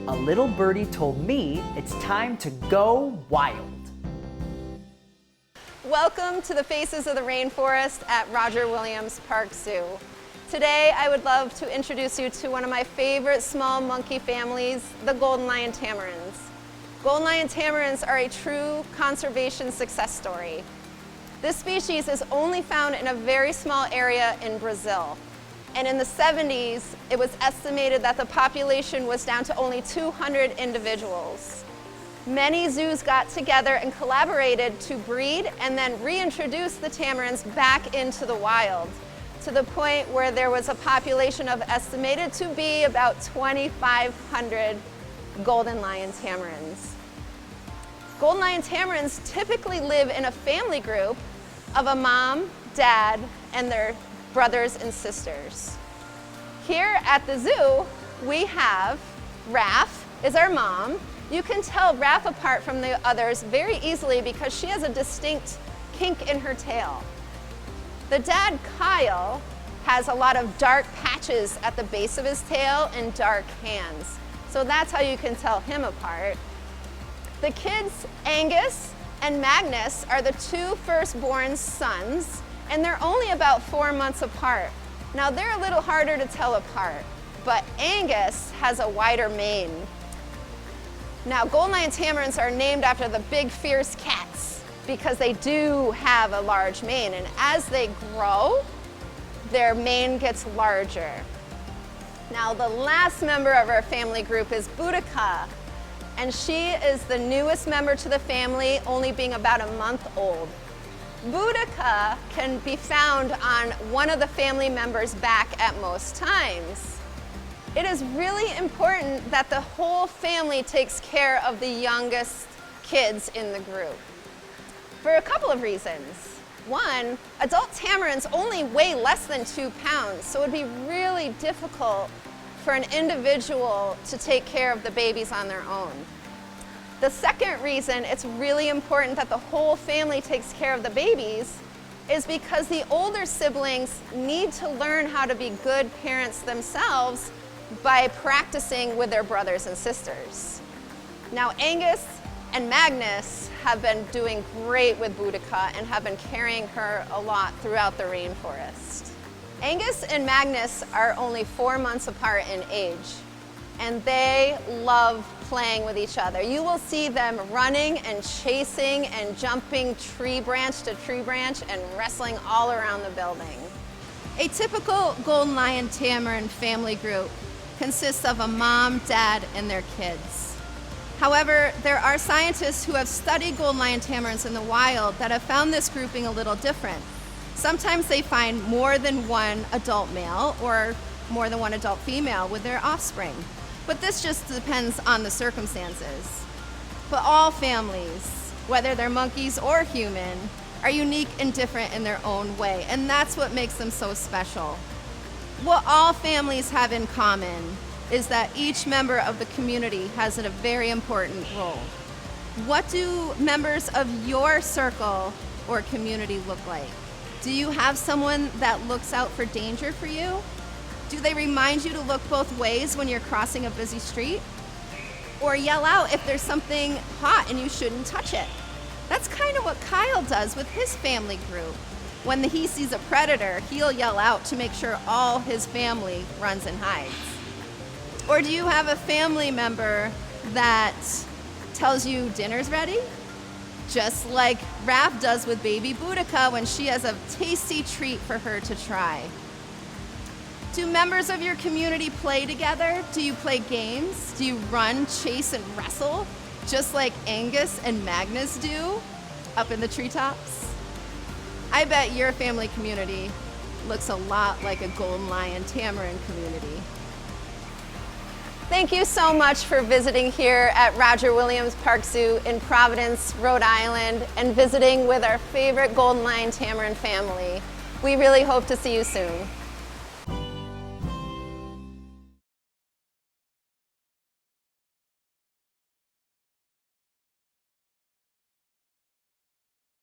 a little birdie told me it's time to go wild. Welcome to the Faces of the Rainforest at Roger Williams Park Zoo. Today I would love to introduce you to one of my favorite small monkey families, the Golden Lion Tamarins. Golden Lion Tamarins are a true conservation success story. This species is only found in a very small area in Brazil. And in the 70s, it was estimated that the population was down to only 200 individuals. Many zoos got together and collaborated to breed and then reintroduce the tamarins back into the wild, to the point where there was a population of estimated to be about 2,500 Golden Lion Tamarins. Golden Lion Tamarins typically live in a family group of a mom, dad, and their brothers and sisters. Here at the zoo, we have Raph is our mom. You can tell Raph apart from the others very easily because she has a distinct kink in her tail. The dad, Kyle, has a lot of dark patches at the base of his tail and dark hands. So that's how you can tell him apart. The kids, Angus and Magnus, are the two firstborn sons, and they're only about 4 months apart. Now they're a little harder to tell apart, but Angus has a wider mane. Now Golden Lion Tamarins are named after the big fierce cats because they do have a large mane, and as they grow, their mane gets larger. Now the last member of our family group is Boudica, and she is the newest member to the family, only being about a month old. Boudica can be found on one of the family members' back at most times. It is really important that the whole family takes care of the youngest kids in the group for a couple of reasons. One, adult tamarins only weigh less than 2 pounds, so it would be really difficult for an individual to take care of the babies on their own. The second reason it's really important that the whole family takes care of the babies is because the older siblings need to learn how to be good parents themselves by practicing with their brothers and sisters. Now Angus and Magnus have been doing great with Boudica and have been carrying her a lot throughout the rainforest. Angus and Magnus are only 4 months apart in age, and they love playing with each other. You will see them running and chasing and jumping tree branch to tree branch and wrestling all around the building. A typical Golden Lion Tamarin family group consists of a mom, dad, and their kids. However, there are scientists who have studied Golden Lion Tamarins in the wild that have found this grouping a little different. Sometimes they find more than one adult male or more than one adult female with their offspring. But this just depends on the circumstances. But all families, whether they're monkeys or human, are unique and different in their own way, and that's what makes them so special. What all families have in common is that each member of the community has a very important role. What do members of your circle or community look like? Do you have someone that looks out for danger for you? Do they remind you to look both ways when you're crossing a busy street? Or yell out if there's something hot and you shouldn't touch it? That's kind of what Kyle does with his family group. When he sees a predator, he'll yell out to make sure all his family runs and hides. Or do you have a family member that tells you dinner's ready? Just like Raph does with baby Boudica when she has a tasty treat for her to try. Do members of your community play together? Do you play games? Do you run, chase, and wrestle, just like Angus and Magnus do up in the treetops? I bet your family community looks a lot like a Golden Lion Tamarin community. Thank you so much for visiting here at Roger Williams Park Zoo in Providence, Rhode Island, and visiting with our favorite Golden Lion Tamarin family. We really hope to see you soon.